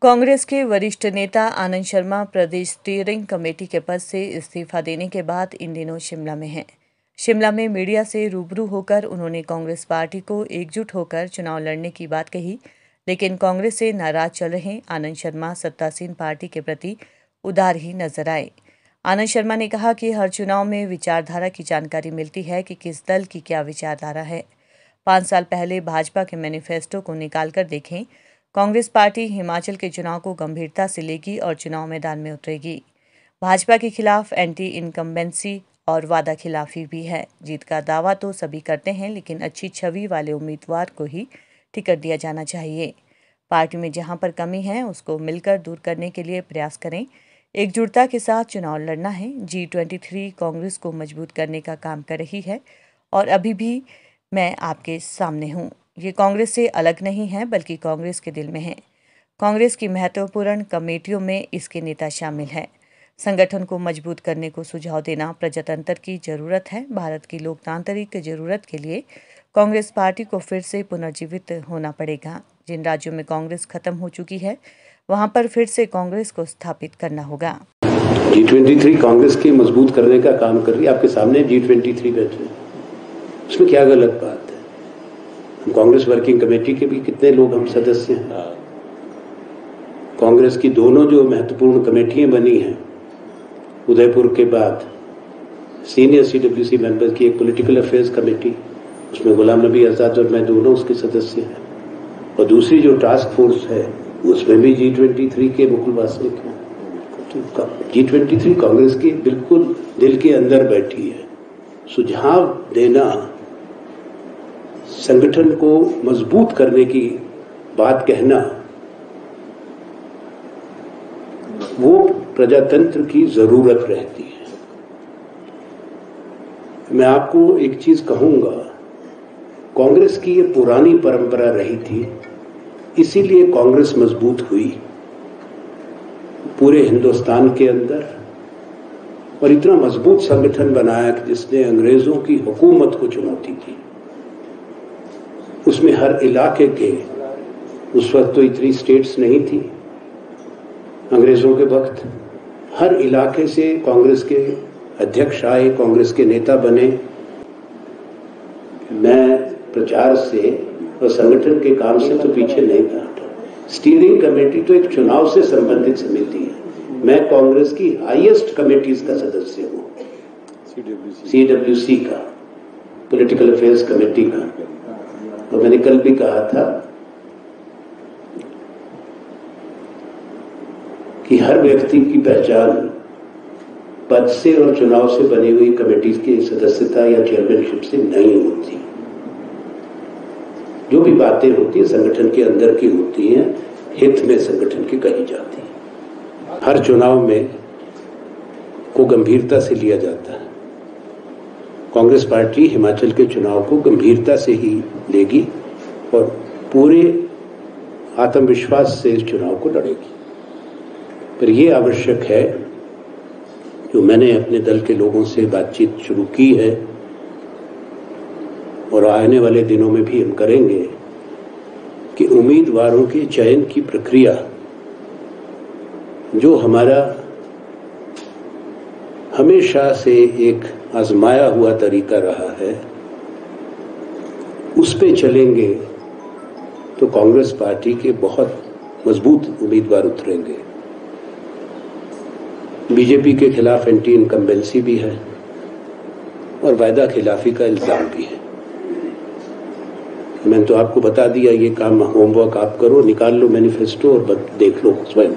कांग्रेस के वरिष्ठ नेता आनंद शर्मा प्रदेश स्टीयरिंग कमेटी के पद से इस्तीफा देने के बाद इन दिनों शिमला में हैं। शिमला में मीडिया से रूबरू होकर उन्होंने कांग्रेस पार्टी को एकजुट होकर चुनाव लड़ने की बात कही, लेकिन कांग्रेस से नाराज चल रहे आनंद शर्मा सत्तासीन पार्टी के प्रति उदार ही नजर आए। आनंद शर्मा ने कहा कि हर चुनाव में विचारधारा की जानकारी मिलती है कि किस दल की क्या विचारधारा है। 5 साल पहले भाजपा के मैनिफेस्टो को निकालकर देखें। कांग्रेस पार्टी हिमाचल के चुनाव को गंभीरता से लेगी और चुनाव मैदान में उतरेगी। भाजपा के खिलाफ एंटी इनकम्बेंसी और वादा खिलाफी भी है। जीत का दावा तो सभी करते हैं, लेकिन अच्छी छवि वाले उम्मीदवार को ही टिकट दिया जाना चाहिए। पार्टी में जहां पर कमी है उसको मिलकर दूर करने के लिए प्रयास करें। एकजुटता के साथ चुनाव लड़ना है। G23 कांग्रेस को मजबूत करने का काम कर रही है और अभी भी मैं आपके सामने हूं। ये कांग्रेस से अलग नहीं है, बल्कि कांग्रेस के दिल में है। कांग्रेस की महत्वपूर्ण कमेटियों में इसके नेता शामिल हैं। संगठन को मजबूत करने को सुझाव देना प्रजातंत्र की जरूरत है। भारत की लोकतांत्रिक जरूरत के लिए कांग्रेस पार्टी को फिर से पुनर्जीवित होना पड़ेगा। जिन राज्यों में कांग्रेस खत्म हो चुकी है, वहां पर फिर से कांग्रेस को स्थापित करना होगा। G23 कांग्रेस के मजबूत करने का काम कर रही है। आपके सामने G23 बैठे, उसमें क्या गलत बात है? कांग्रेस वर्किंग कमेटी के भी कितने लोग हम सदस्य हैं। कांग्रेस की दोनों जो महत्वपूर्ण कमेटियां बनी हैं, उदयपुर के बाद सीनियर CWC मेंबर की एक पॉलिटिकल अफेयर्स कमेटी, उसमें गुलाम नबी आजाद और मैं दोनों उसके सदस्य हैं, और दूसरी जो टास्क फोर्स है उसमें भी G23 के मुकुल वासनिक हैं। G23 कांग्रेस के बिल्कुल दिल के अंदर बैठी है। सुझाव देना, संगठन को मजबूत करने की बात कहना, वो प्रजातंत्र की जरूरत रहती है। मैं आपको एक चीज कहूंगा, कांग्रेस की ये पुरानी परंपरा रही थी, इसीलिए कांग्रेस मजबूत हुई पूरे हिंदुस्तान के अंदर, और इतना मजबूत संगठन बनाया कि जिसने अंग्रेजों की हुकूमत को चुनौती दी। उसमें हर इलाके के, उस वक्त तो इतनी स्टेट्स नहीं थी अंग्रेजों के वक्त, हर इलाके से कांग्रेस के अध्यक्ष आए, कांग्रेस के नेता बने। मैं प्रचार से और संगठन के काम से तो पीछे नहीं था। स्टीयरिंग कमेटी तो एक चुनाव से संबंधित समिति है। मैं कांग्रेस की हाईएस्ट कमेटीज का सदस्य हूँ, CWC का, पॉलिटिकल अफेयर्स कमेटी का। तो मैंने कल भी कहा था कि हर व्यक्ति की पहचान पद से और चुनाव से बनी हुई कमेटी की सदस्यता या चेयरमैनशिप से नहीं होती। जो भी बातें होती है संगठन के अंदर की होती हैं, हित में संगठन की कही जाती है। हर चुनाव में को गंभीरता से लिया जाता है। कांग्रेस पार्टी हिमाचल के चुनाव को गंभीरता से ही लेगी और पूरे आत्मविश्वास से इस चुनाव को लड़ेगी। पर यह आवश्यक है, जो मैंने अपने दल के लोगों से बातचीत शुरू की है और आने वाले दिनों में भी हम करेंगे, कि उम्मीदवारों के चयन की प्रक्रिया जो हमारा हमेशा से एक आजमाया हुआ तरीका रहा है, उस पे चलेंगे तो कांग्रेस पार्टी के बहुत मजबूत उम्मीदवार उतरेंगे। बीजेपी के खिलाफ एंटी इनकम्बेंसी भी है और वायदा खिलाफी का इल्जाम भी है। मैंने तो आपको बता दिया, ये काम होमवर्क आप करो, निकाल लो मैनिफेस्टो और देख लो स्वयं।